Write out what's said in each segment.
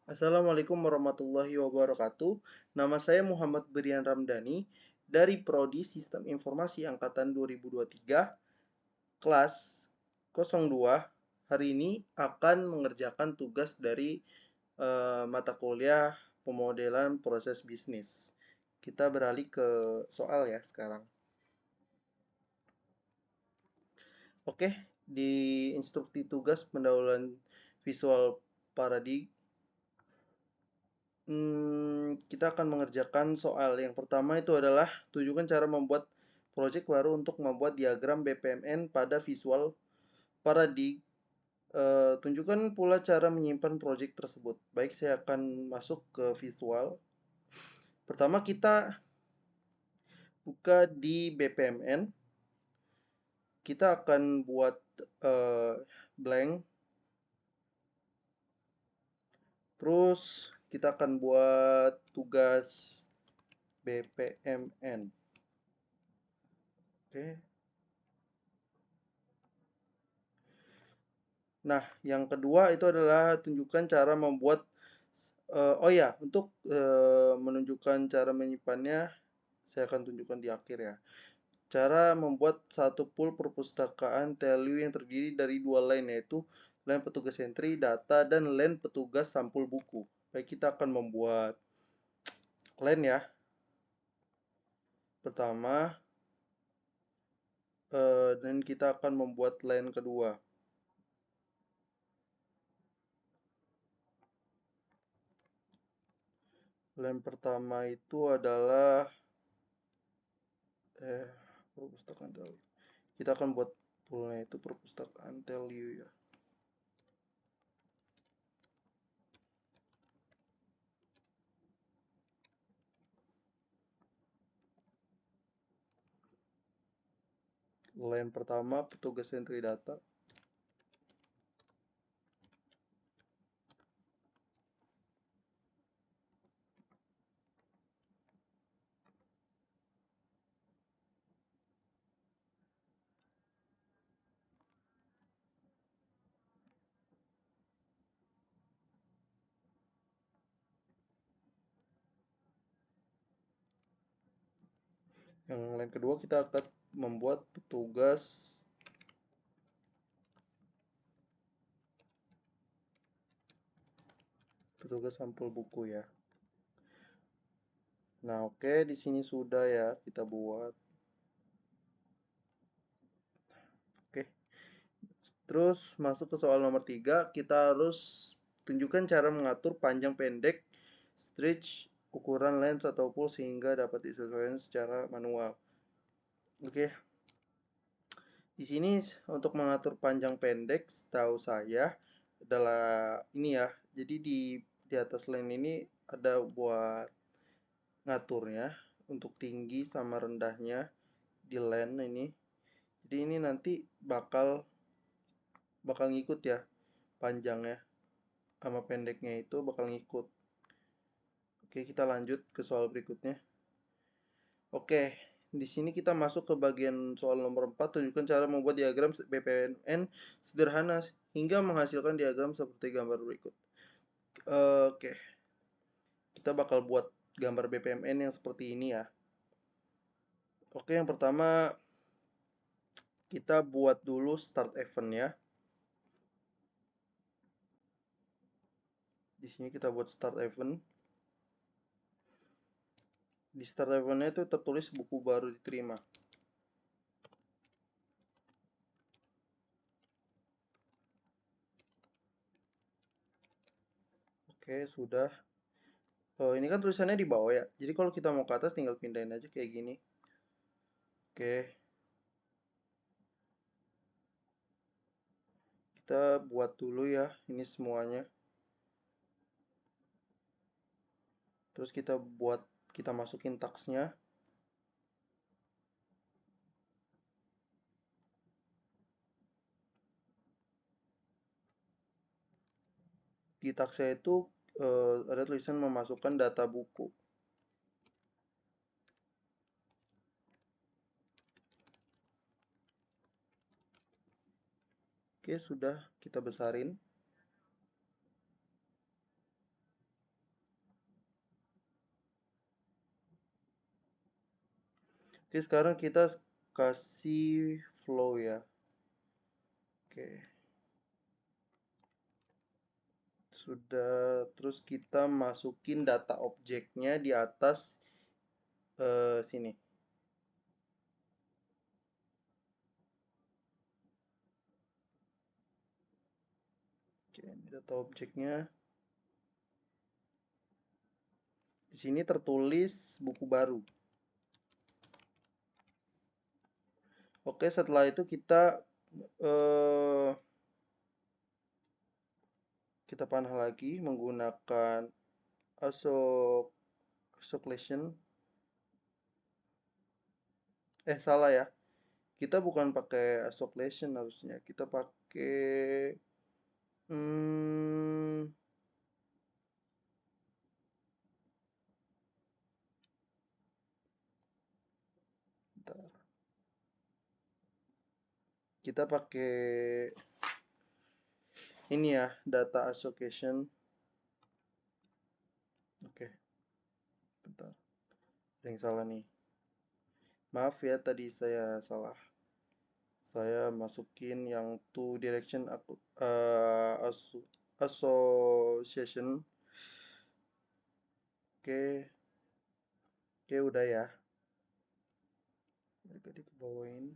Assalamualaikum warahmatullahi wabarakatuh. Nama saya Muhammad Brian Ramdhani dari Prodi Sistem Informasi Angkatan 2023, kelas 02. Hari ini akan mengerjakan tugas dari mata kuliah pemodelan proses bisnis. Kita beralih ke soal ya sekarang. Oke, di instruksi tugas pendahuluan visual paradigm. Kita akan mengerjakan soal yang pertama itu adalah tunjukkan cara membuat proyek baru untuk membuat diagram BPMN pada visual paradigm. Tunjukkan pula cara menyimpan proyek tersebut. Baik, saya akan masuk ke visual. Pertama kita buka di BPMN. Kita akan buat blank. Terus kita akan buat tugas BPMN. Oke. Nah, yang kedua itu adalah tunjukkan cara membuat oh ya, untuk menunjukkan cara menyimpannya saya akan tunjukkan di akhir ya. Cara membuat satu pool perpustakaan TLU yang terdiri dari dua line, yaitu line petugas entry data dan line petugas sampul buku. Baik, kita akan membuat line ya. Pertama, dan kita akan membuat line kedua. Line pertama itu adalah perpustakaan TLU. Kita akan buat poolnya itu perpustakaan TLU ya. Line pertama petugas entry data. Yang line kedua kita akan membuat petugas sampul buku ya. Nah, oke, di sini sudah ya kita buat. Oke. Terus masuk ke soal nomor 3, kita harus tunjukkan cara mengatur panjang pendek stretch ukuran lens atau pool sehingga dapat disesuaikan secara manual. Oke. Di sini untuk mengatur panjang pendek setahu saya adalah ini ya. Jadi di atas lens ini ada buat ngaturnya untuk tinggi sama rendahnya di lens ini. Jadi ini nanti bakal bakal ngikut ya, panjangnya sama pendeknya itu bakal ngikut. Oke, kita lanjut ke soal berikutnya. Oke, di sini kita masuk ke bagian soal nomor 4. Tunjukkan cara membuat diagram BPMN sederhana hingga menghasilkan diagram seperti gambar berikut. Oke, kita bakal buat gambar BPMN yang seperti ini ya. Oke, yang pertama kita buat dulu start event ya. Di sini kita buat start event. Di start eventnya itu tertulis buku baru diterima. Oke, sudah. Oh, ini kan tulisannya di bawah ya. Jadi kalau kita mau ke atas tinggal pindahin aja kayak gini. Oke, kita buat dulu ya ini semuanya. Terus kita masukin taksnya. Di taksnya itu ada tulisan memasukkan data buku. Oke, sudah kita besarin. Oke, sekarang kita kasih flow ya. Oke, sudah. Terus kita masukin data objeknya di atas sini. Oke, ini data objeknya. Di sini tertulis buku baru. Oke, setelah itu eh, kita panah lagi menggunakan isolation. Salah ya. Kita bukan pakai isolation harusnya. Kita pakai hmm, bentar. Kita pakai ini ya, data association. Oke, bentar. Ada yang salah nih. Maaf ya, tadi saya salah. Saya masukin yang to direction association. Oke, oke udah ya. Jadi kebawain.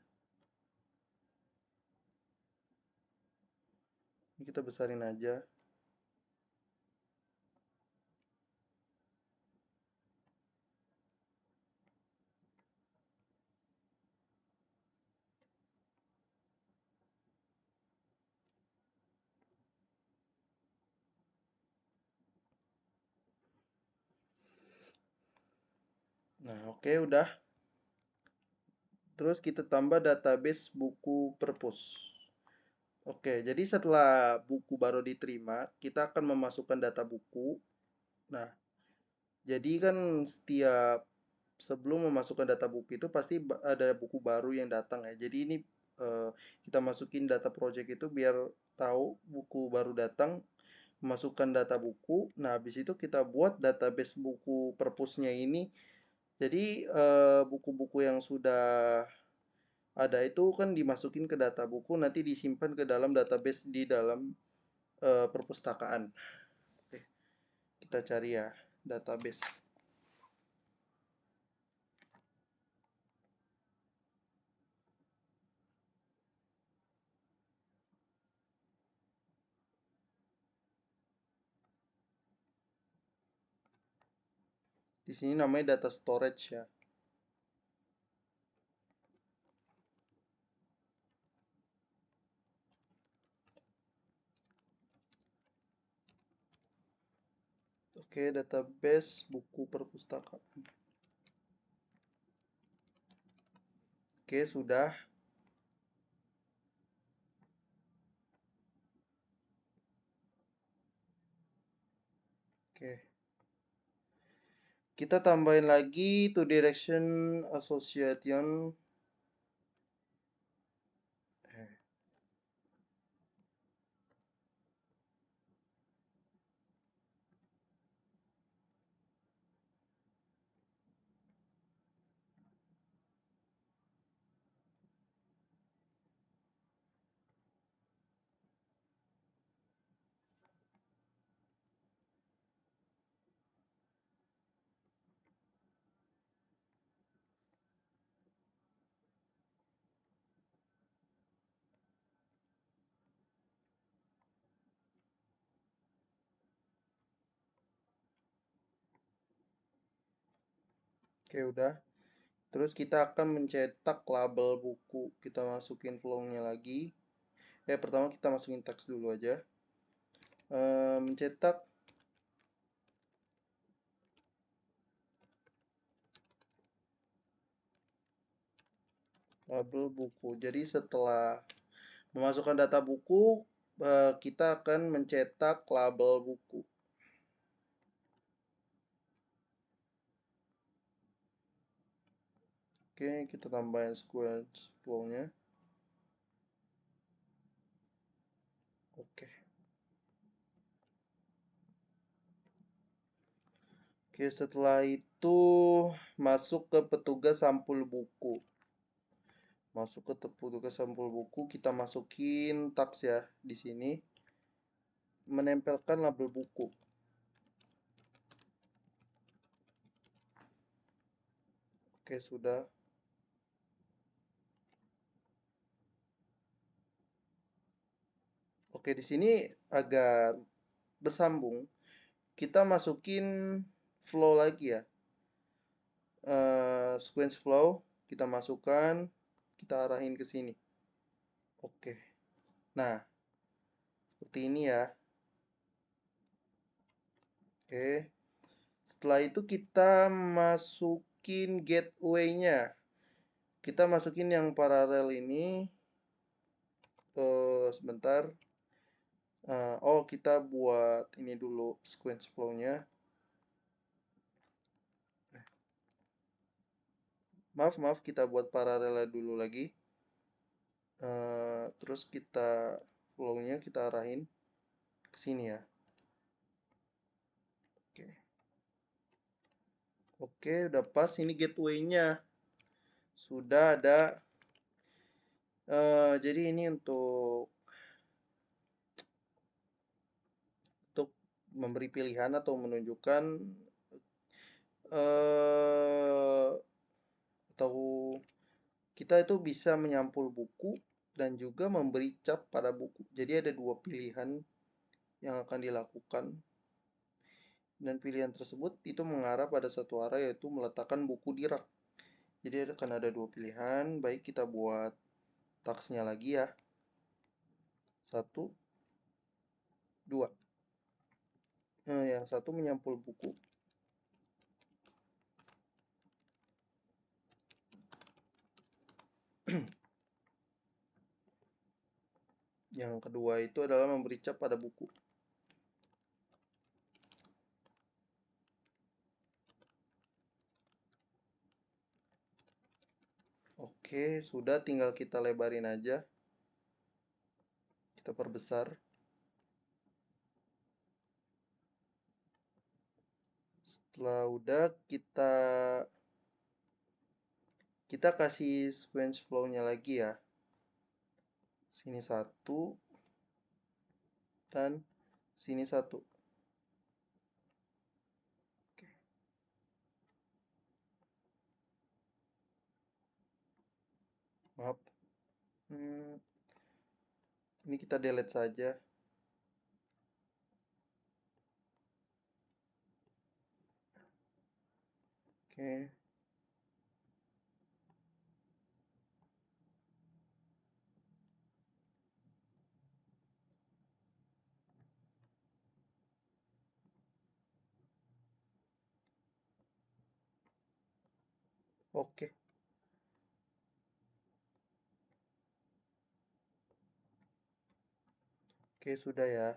Ini kita besarin aja. Nah, oke udah. Terus kita tambah database buku perpus. Oke, jadi setelah buku baru diterima, kita akan memasukkan data buku. Nah, jadi kan setiap sebelum memasukkan data buku itu pasti ada buku baru yang datang ya. Jadi ini eh, kita masukin data project itu biar tahu buku baru datang, masukkan data buku. Nah, habis itu kita buat database buku perpusnya ini. Jadi buku-buku yang sudah ada itu kan dimasukin ke data buku, nanti disimpan ke dalam database di dalam perpustakaan. Oke, kita cari ya database. Di sini namanya data storage ya. Oke, database buku perpustakaan. Oke, sudah. Oke. Kita tambahin lagi to direction association. Eh, Oke, udah. Terus kita akan mencetak label buku. Kita masukin flow-nya lagi. Pertama kita masukin teks dulu aja. Mencetak label buku. Jadi setelah memasukkan data buku, kita akan mencetak label buku. Oke, kita tambahin sequence flow-nya. Oke. Oke, setelah itu masuk ke petugas sampul buku. Masuk ke petugas sampul buku, kita masukin tax ya di sini. Menempelkan label buku. Oke, sudah. Oke, di sini agar bersambung, kita masukin flow lagi ya. Sequence flow, kita masukkan, kita arahin ke sini. Oke. Nah, seperti ini ya. Oke. Setelah itu kita masukin gateway-nya. Kita masukin yang paralel ini. Sebentar. Oh, kita buat ini dulu sequence flow-nya. Maaf, kita buat paralel dulu lagi. Terus kita flow-nya kita arahin ke sini ya. Oke. Oke, udah pas ini gateway-nya. Sudah ada. Jadi ini untuk memberi pilihan atau menunjukkan eh atau kita itu bisa menyampul buku dan juga memberi cap pada buku. Jadi ada dua pilihan yang akan dilakukan dan pilihan tersebut itu mengarah pada satu arah yaitu meletakkan buku di rak. Jadi akan ada dua pilihan, baik kita buat taksnya lagi ya. Satu, dua. Yang satu menyampul buku. Yang kedua itu adalah memberi cap pada buku. Oke, sudah tinggal kita lebarin aja. Kita perbesar. Setelah udah kita kasih sequence flow-nya lagi ya. Sini satu dan sini satu. Oke. Maaf. Ini kita delete saja. Oke. Oke. Oke, sudah ya.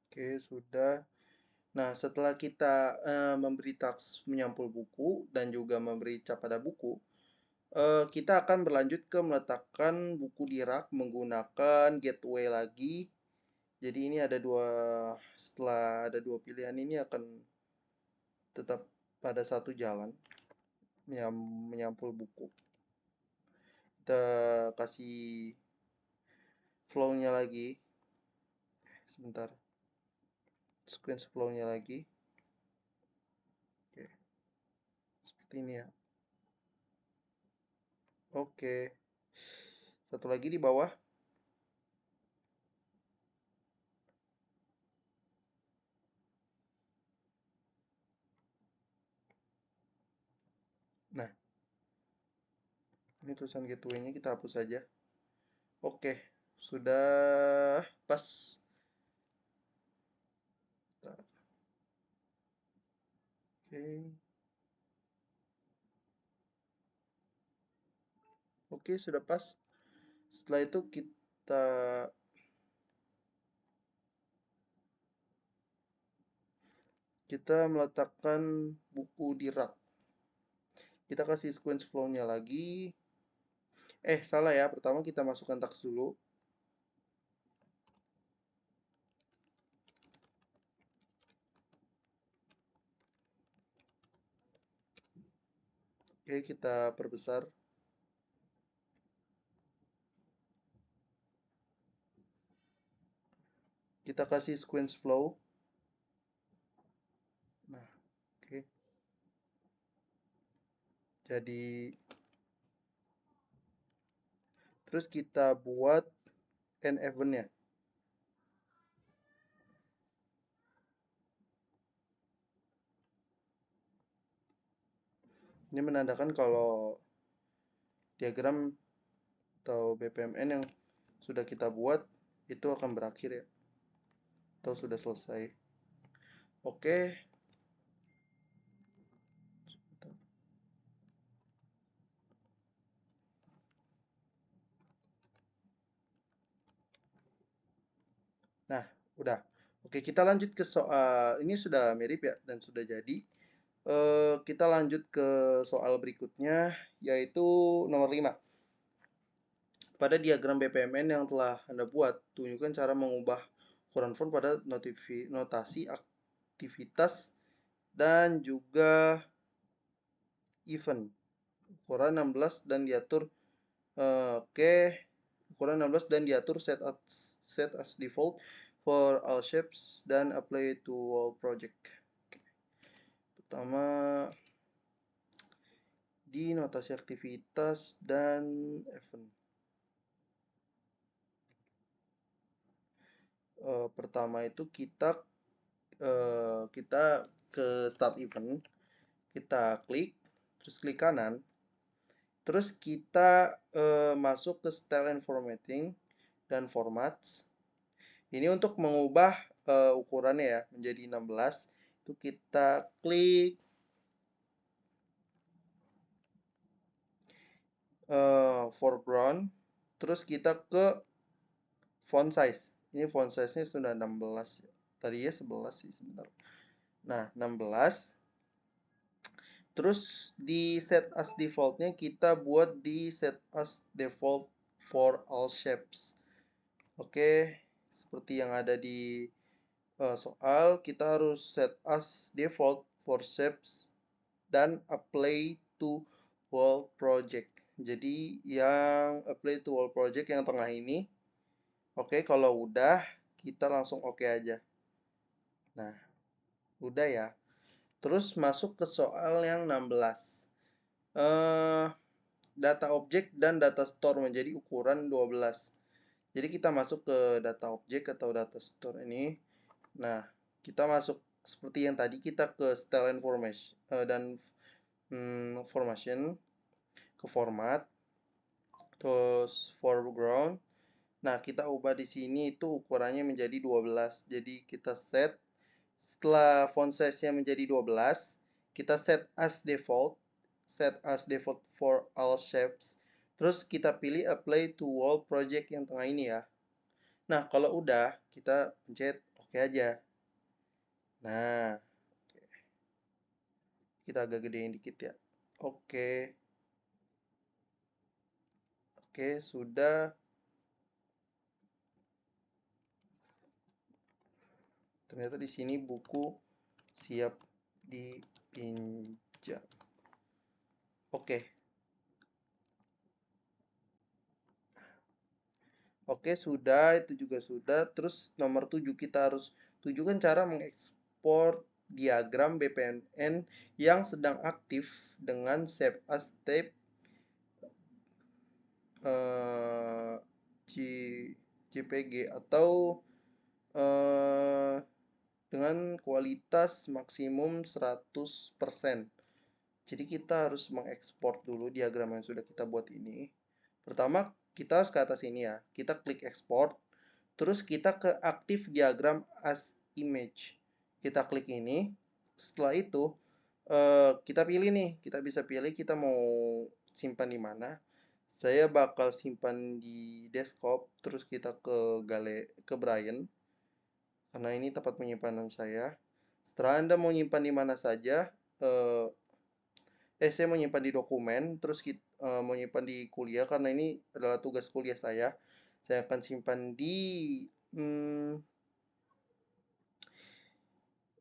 Oke, sudah. Nah, setelah kita memberi taks menyampul buku dan juga memberi cap pada buku, kita akan berlanjut ke meletakkan buku di rak menggunakan gateway lagi. Jadi ini ada dua, setelah ada dua pilihan ini akan tetap pada satu jalan menyampul buku. Kita kasih flow-nya lagi. Sebentar. Sequence flow-nya lagi. Oke. Seperti ini ya. Oke. Satu lagi di bawah. Nah, ini tulisan gateway-nya kita hapus saja. Oke, sudah pas. Oke. Oke, sudah pas. Setelah itu kita meletakkan buku di rak. Kita kasih sequence flow-nya lagi. Salah ya. Pertama kita masukkan taks dulu. Oke, kita perbesar. Kita kasih sequence flow. Nah, oke. Jadi, terus kita buat end event-nya. Ini menandakan kalau diagram atau BPMN yang sudah kita buat itu akan berakhir ya, atau sudah selesai. Oke. Nah, udah. Oke, kita lanjut ke soal ini sudah mirip ya dan sudah jadi. Kita lanjut ke soal berikutnya yaitu nomor 5. Pada diagram BPMN yang telah Anda buat, tunjukkan cara mengubah ukuran font pada notasi aktivitas dan juga event. Ukuran 16 dan diatur ukuran 16 dan diatur set as default for all shapes dan apply to all project. Pertama di notasi aktivitas dan event. Pertama itu kita ke start event, kita klik, terus klik kanan, terus kita masuk ke style and formatting dan formats. Ini untuk mengubah ukurannya ya menjadi 16. Itu kita klik foreground, terus kita ke font size. Ini font size-nya sudah 16. Tadinya 11 sih sebentar. Nah, 16. Terus di set as default-nya kita buat di set as default for all shapes. Oke, seperti yang ada di soal, kita harus set as default for shapes dan apply to wall project. Jadi yang apply to wall project yang tengah ini. Oke, kalau udah kita langsung oke aja. Nah, udah ya. Terus masuk ke soal yang 16. Data objek dan data store menjadi ukuran 12. Jadi kita masuk ke data objek atau data store ini. Nah, kita masuk seperti yang tadi, kita ke style information dan formation, ke format, terus foreground. Nah, kita ubah di sini itu ukurannya menjadi 12. Jadi kita set setelah font size-nya menjadi 12, kita set as default for all shapes. Terus kita pilih apply to all project yang tengah ini ya. Nah, kalau udah, kita pencet oke aja. Nah, kita agak gedein dikit ya. Oke. Oke, sudah. Ternyata di sini buku siap dipinjam. Oke. Oke, sudah, itu juga sudah. Terus nomor 7 kita harus tunjukkan cara mengekspor diagram BPMN yang sedang aktif dengan save as tape JPG atau dengan kualitas maksimum 100%. Jadi kita harus mengekspor dulu diagram yang sudah kita buat ini. Pertama, kita harus ke atas ini ya. Kita klik export. Terus kita ke aktif diagram as image. Kita klik ini. Setelah itu, kita pilih nih. Kita bisa pilih kita mau simpan di mana. Saya bakal simpan di desktop. Terus kita ke Brian. Karena ini tempat penyimpanan saya. Setelah Anda mau nyimpan di mana saja, saya mau nyimpan di dokumen, terus mau nyimpan di kuliah karena ini adalah tugas kuliah saya. Saya akan simpan di hmm,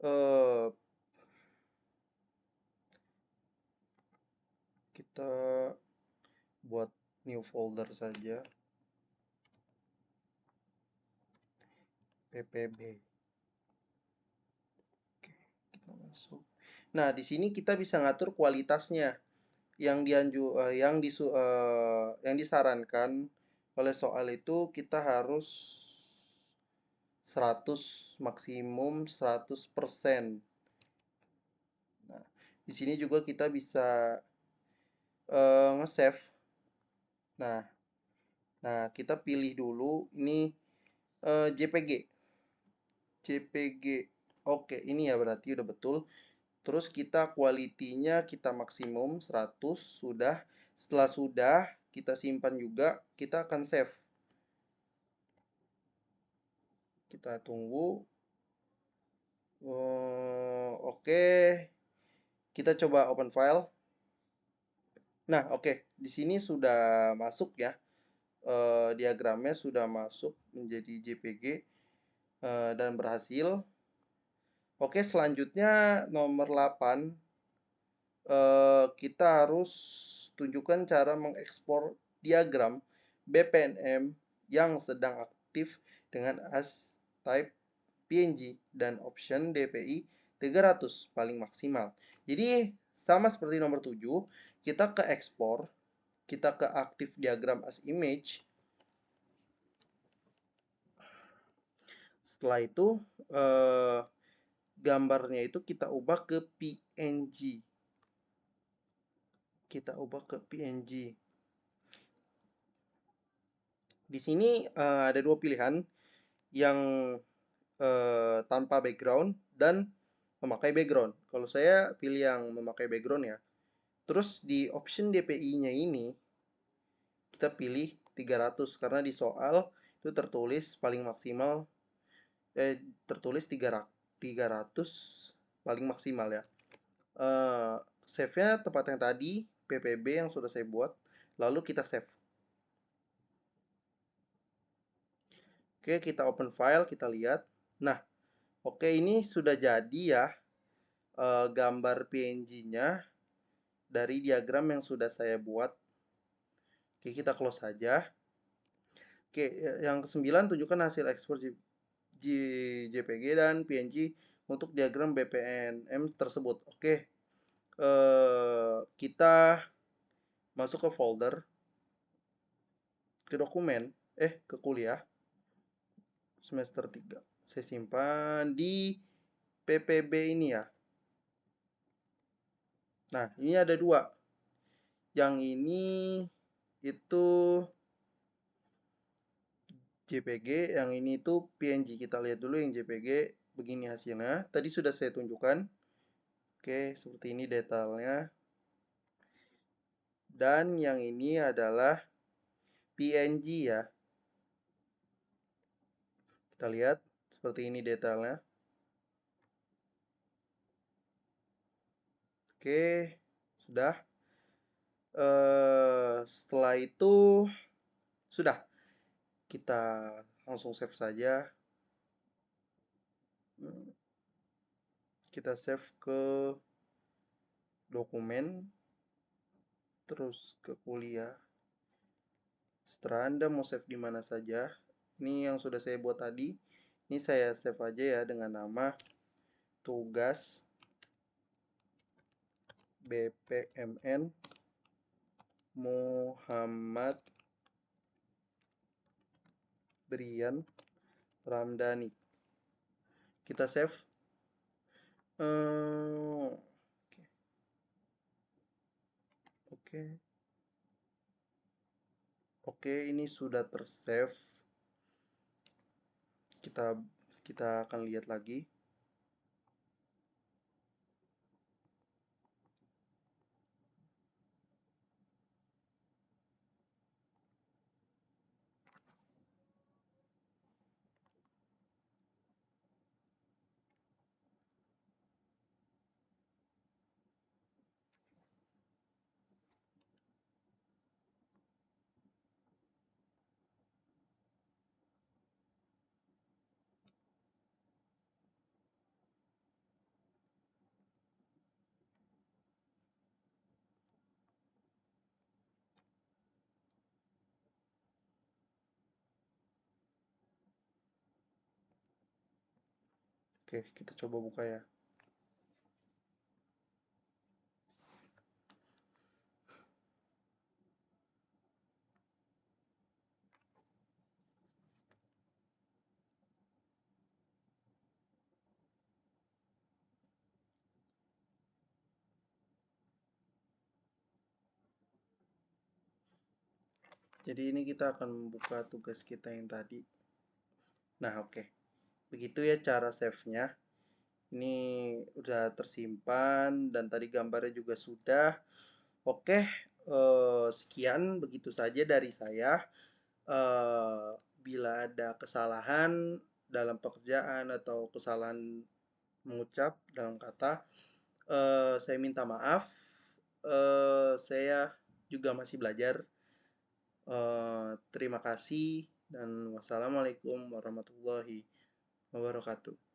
eh, Kita buat new folder saja, ppb. Oke, kita masuk. Nah, di sini kita bisa ngatur kualitasnya. Yang disarankan oleh soal itu kita harus 100, maksimum 100%. Nah, di sini juga kita bisa nge-save. Nah, kita pilih dulu ini JPG. JPG. Oke, ini ya berarti udah betul. Terus kita quality-nya kita maksimum 100, sudah. Setelah sudah, kita simpan juga, kita akan save. Kita tunggu. Oke. Kita coba open file. Nah, oke. Di sini sudah masuk ya. Diagramnya sudah masuk menjadi JPG dan berhasil. Oke, selanjutnya nomor 8. Kita harus tunjukkan cara mengekspor diagram BPNM yang sedang aktif dengan as type PNG dan option DPI 300 paling maksimal. Jadi sama seperti nomor 7, kita ke ekspor, kita ke aktif diagram as image. Setelah itu gambarnya itu kita ubah ke PNG. Kita ubah ke PNG. Di sini ada dua pilihan, yang tanpa background dan memakai background. Kalau saya pilih yang memakai background ya. Terus di option DPI-nya ini kita pilih 300 karena di soal itu tertulis paling maksimal tertulis 300 paling maksimal ya. Save-nya tempat yang tadi, ppb yang sudah saya buat, lalu kita save. Oke, kita open file, kita lihat. Nah, oke, ini sudah jadi ya gambar PNG-nya dari diagram yang sudah saya buat. Oke, kita close saja. Oke, yang ke-9, tunjukkan hasil ekspor JPG dan PNG untuk diagram BPNM tersebut. Oke, kita masuk ke folder, ke dokumen, ke kuliah, semester 3. Saya simpan di ppb ini ya. Nah, ini ada dua. Yang ini itu JPG, yang ini tuh PNG. Kita lihat dulu yang JPG, begini hasilnya. Tadi sudah saya tunjukkan. Oke, seperti ini detailnya. Dan yang ini adalah PNG ya. Kita lihat, seperti ini detailnya. Oke, sudah. Setelah itu, sudah. Kita langsung save saja. Kita save ke dokumen, terus ke kuliah. Setelah Anda mau save di mana saja, ini yang sudah saya buat tadi. Ini saya save aja ya dengan nama tugas BPMN Muhammad Brian Ramdhani. Kita save. Oke. Oke, ini sudah tersave. Kita akan lihat lagi. Oke, kita coba buka ya. Jadi ini kita akan membuka tugas kita yang tadi. Nah, oke. Begitu ya cara save-nya. Ini udah tersimpan dan tadi gambarnya juga sudah. Oke, sekian begitu saja dari saya. Eh, Bila ada kesalahan dalam pekerjaan atau kesalahan mengucap dalam kata, saya minta maaf. Saya juga masih belajar. Terima kasih dan wassalamualaikum warahmatullahi wabarakatuh.